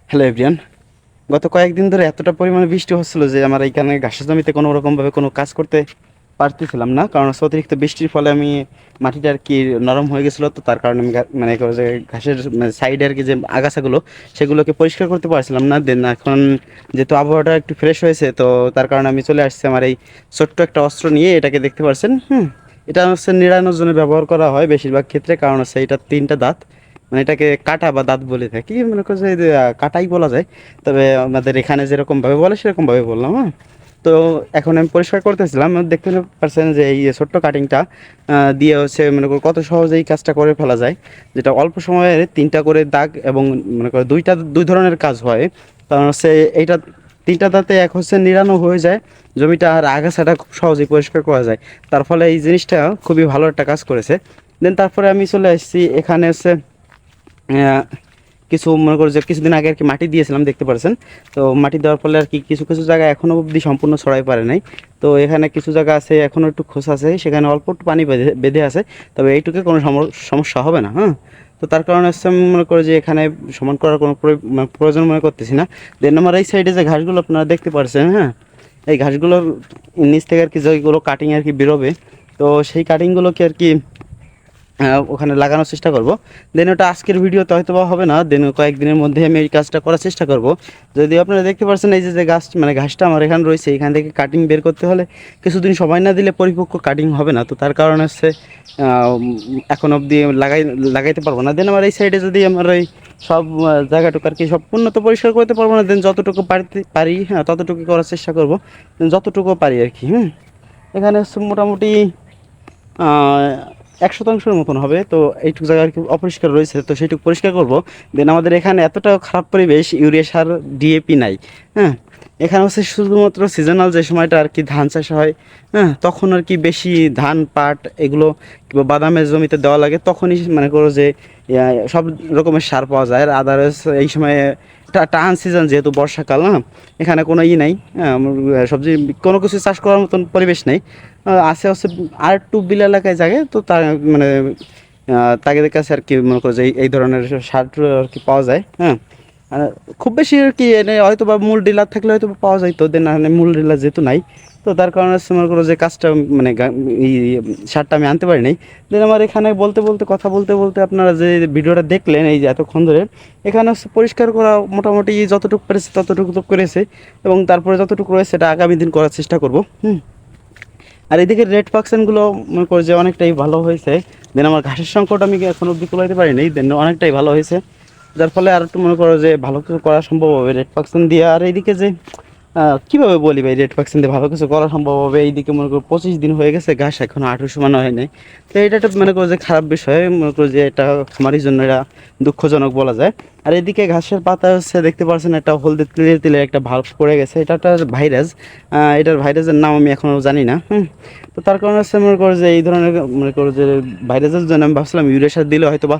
Hello everyone. গত কয়েকদিন ধরে এতটা পরিমাণে বৃষ্টি হচ্ছিল যে আমার এইখানে ঘাসের জমিতে কোনো রকমভাবে কোনো কাজ করতে পারতেছিলাম না, কারণ হচ্ছে অতিরিক্ত বৃষ্টির ফলে আমি মাটিটা আর কি নরম হয়ে গেছিলো। তো তার কারণে আমি মানে যে ঘাসের সাইডে আর কি যে আগাছাগুলো সেগুলোকে পরিষ্কার করতে পারছিলাম না। দেন এখন যেহেতু আবহাওয়াটা একটু ফ্রেশ হয়েছে, তো তার কারণে আমি চলে আসছি আমার এই ছোট্ট একটা অস্ত্র নিয়ে। এটাকে দেখতে পাচ্ছেন, এটা হচ্ছে নিড়ানোর জন্য ব্যবহার করা হয় বেশিরভাগ ক্ষেত্রে, কারণ হচ্ছে এটা তিনটা দাঁত, মানে এটাকে কাটা বা দাঁত বলে থাকি, মনে করছে যে কাটাই বলা যায়। তবে আমাদের এখানে যেরকমভাবে বলে সেরকমভাবে বললাম। তো এখন আমি পরিষ্কার করতেছিলাম, দেখতে পাচ্ছেন যে এই ছোট্ট কাটিংটা দিয়ে হচ্ছে মনে করো কত সহজেই কাজটা করে ফেলা যায়, যেটা অল্প সময়ে তিনটা করে দাগ এবং মনে করো দুই ধরনের কাজ হয়। কারণ হচ্ছে এইটা তিনটা দাঁতে এক হচ্ছে নিড়ানো হয়ে যায় জমিটা, আর আগাছাটা খুব সহজেই পরিষ্কার করা যায়। তার ফলে এই জিনিসটা খুবই ভালো একটা কাজ করেছে। দেন তারপরে আমি চলে আসছি এখানে হচ্ছে কিছু মনে করো যে কিছুদিন আগে আর কি মাটি দিয়েছিলাম, দেখতে পাচ্ছেন। তো মাটি দেওয়ার ফলে আর কি কিছু কিছু জায়গায় এখনও অবধি সম্পূর্ণ ছড়াই পারে নাই। তো এখানে কিছু জায়গা আছে এখনও একটু খোঁজ আছে, সেখানে অল্প একটু পানি বেঁধে বেঁধে আছে। তবে এইটুকু কোনো সমস্যা হবে না। তো তার কারণে হচ্ছে আমি মনে করি যে এখানে সমান করার কোনো প্রয়োজন মনে করতেছি না। দেন আমার এই সাইডে যে ঘাসগুলো আপনারা দেখতে পাচ্ছেন, এই ঘাসগুলোর নিচ থেকে আর কি যেগুলো কাটিং আর কি বেরোবে, তো সেই কাটিংগুলোকে আর কি ওখানে লাগানোর চেষ্টা করব। দেন ওটা আজকের ভিডিওতে হয়তো বা হবে না, দেন কয়েকদিনের মধ্যে আমি এই কাজটা করার চেষ্টা করব। যদি আপনারা দেখতে পাচ্ছেন এই যে গাছ মানে ঘাসটা আমার এখানে রয়েছে, এখান থেকে কাটিং বের করতে হলে কিছুদিন সময় না দিলে পরিপক্ক কাটিং হবে না। তো তার কারণে হচ্ছে এখন অবধি লাগাইতে পারবো না। দেন আমার এই সাইডে যদি আমার এই সব জায়গাটুকু আর কি সম্পূর্ণ তো পরিষ্কার করতে পারবো না, দেন যতটুকু পারি ততটুকু করার চেষ্টা করব, যতটুকু পারি আর কি। এখানে হচ্ছে মোটামুটি 1% মতন হবে। তো এইটুকু জায়গা আর কি অপরিষ্কার রয়েছে, তো সেইটুকু পরিষ্কার করব। দেন আমাদের এখানে এতটা খারাপ পরিবেশ, ইউরিয়া সার ডিএপি নাই। হ্যাঁ, এখানে হচ্ছে শুধুমাত্র সিজনাল যে সময়টা আর কি ধান চাষ হয়, তখন আর কি বেশি ধান পাট এগুলো কিংবা বাদামের জমিতে দেওয়া লাগে, তখনই মনে করো যে সব রকমের সার পাওয়া যায়। আর আদারস এই সময়ে টান সিজন যেহেতু বর্ষাকাল, এখানে কোনো নাই, সবজি কোনো কিছু চাষ করার মতন পরিবেশ নেই। আছে হচ্ছে আর একটু বিল এলাকায় জায়গায়, তো তার মানে তাদের কাছে আর কি মনে করো যে এই ধরনের সার আর কি পাওয়া যায়। আর খুব বেশি আর কি এনে হয়তো বা মূল ডিলার থাকলে হয়তো পাওয়া যায়, তো দেন মূল ডিলার যেহেতু নাই, তো তার কারণে মনে করো যে কাজটা মানে এই সারটা আমি আনতে পারি নাই। দেন আমার এখানে বলতে বলতে কথা বলতে বলতে আপনারা যে ভিডিওটা দেখলেন এই যে এতক্ষণ ধরে, এখানে হচ্ছে পরিষ্কার করা মোটামুটি যতটুকু পেরেছে ততটুকু তো করেছে, এবং তারপরে যতটুকু রয়েছে সেটা আগামী দিন করার চেষ্টা করব। আর এদিকে রেড পার্সেন্টগুলো মনে করি যে অনেকটাই ভালো হয়েছে। দেন আমার ঘাসের সংকট আমি এখন অব্দি কুলাইতে পারিনি, দেন অনেকটাই ভালো হয়েছে, যার ফলে আর একটু মনে করো যে ভালো কিছু করা সম্ভব হবে রেড পার্সেন্ট দিয়ে। আর এইদিকে যে কীভাবে বলি ভাই, রেড পার্সেন্ট দিয়ে ভালো কিছু করা সম্ভব হবে, এইদিকে মনে করো 25 দিন হয়ে গেছে, ঘাস এখনও 18 সমান হয় নাই। তো এটা একটা মনে করো যে খারাপ বিষয়, মনে করো যে এটা খামারির জন্য এটা দুঃখজনক বলা যায়। আর এদিকে ঘাসের পাতা হচ্ছে দেখতে পাচ্ছেন একটা হলদে তিলে তিলে একটা ভাব পড়ে গেছে, এটা একটা ভাইরাস। এটার ভাইরাসের নাম আমি এখনও জানি না। তো তার কারণে হচ্ছে মনে করো যে এই ধরনের মনে করো যে ভাইরাসের জন্য আমি ভাবছিলাম ইউরিয়া সার দিলে হয়তো বা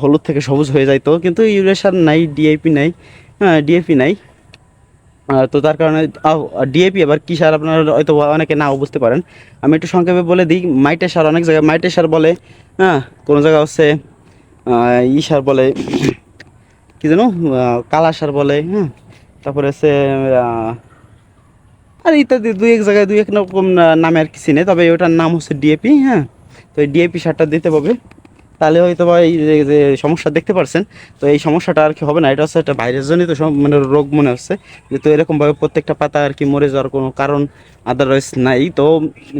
হলুদ থেকে সবুজ হয়ে যাইতো, কিন্তু ইউরিয়া সার নাই, ডিএপি নাই। ডিএপি নাই। তো তার কারণে ডিএপি আবার কী সার আপনারা হয়তো অনেকে নাও বুঝতে পারেন, আমি একটু সংক্ষেপে বলে দিই। মাইটের সার অনেক জায়গায় মাইটের সার বলে, কোনো জায়গা হচ্ছে ই সার বলে, কী যেন কালা সার বলে, তারপরে হচ্ছে আর ইত্যাদি দুই এক জায়গায় দুই এক রকম নামে আর কি চিনে, তবে ওটার নাম হচ্ছে ডিএপি। তো এই ডিএপি সারটা দিতে হবে, তাহলে হয়তো বা এই যে সমস্যা দেখতে পারছেন, তো এই সমস্যাটা আর কি হবে না। এটা হচ্ছে একটা ভাইরাস জনিত মানে রোগ মনে হচ্ছে, যেহেতু এরকমভাবে প্রত্যেকটা পাতা আর কি মরে যাওয়ার কোনো কারণ আদারওয়াইজ নাই। তো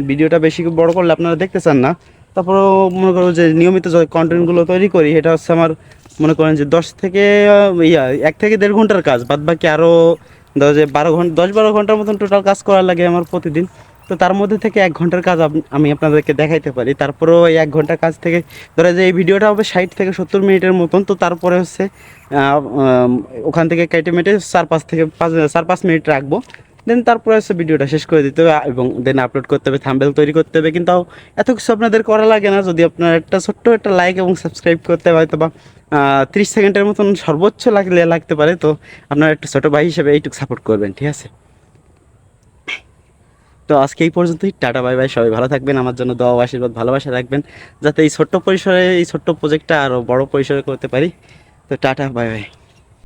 ভিডিওটা বেশি বড় করলে আপনারা দেখতে চান না, তারপরেও মনে করো যে নিয়মিত যে কন্টেন্টগুলো তৈরি করি, এটা হচ্ছে আমার মনে করেন যে 10 থেকে 1 থেকে 1.5 ঘন্টার কাজ, বাদ বাকি আরও ধরো যে 12 ঘন্টা 10-12 ঘন্টার মতন টোটাল কাজ করার লাগে আমার প্রতিদিন। তো তার মধ্যে থেকে 1 ঘন্টার কাজ আমি আপনাদেরকে দেখাইতে পারি। তারপরেও এই 1 ঘন্টার কাজ থেকে ধরো যে এই ভিডিওটা হবে 60 থেকে 70 মিনিটের মতন, তো তারপরে হচ্ছে ওখান থেকে কেটে মেটে 4-5 মিনিট রাখবো। দেন তারপরে হচ্ছে ভিডিওটা শেষ করে দিতে হবে, এবং দেন আপলোড করতে হবে, থাম্বনেল তৈরি করতে হবে। কিন্তু এত কিছু আপনাদের করা লাগে না, যদি আপনার একটা ছোট্ট একটা লাইক এবং সাবস্ক্রাইব করতে হয়তো বা 30 সেকেন্ডের মতন সর্বোচ্চ লাগতে পারে। তো আপনার একটা ছোটো ভাই হিসেবে এইটুকু সাপোর্ট করবেন, ঠিক আছে? তো আজকে এই পর্যন্তই, টাটা বাই বাই, সবাই ভালো থাকবেন, আমার জন্য দোয়া আশীর্বাদ ভালোবাসা রাখবেন, যাতে এই ছোট্ট পরিসরে এই ছোট্ট প্রজেক্টটা আরও বড় পরিসরে করতে পারি। তো টাটা বাই বাই।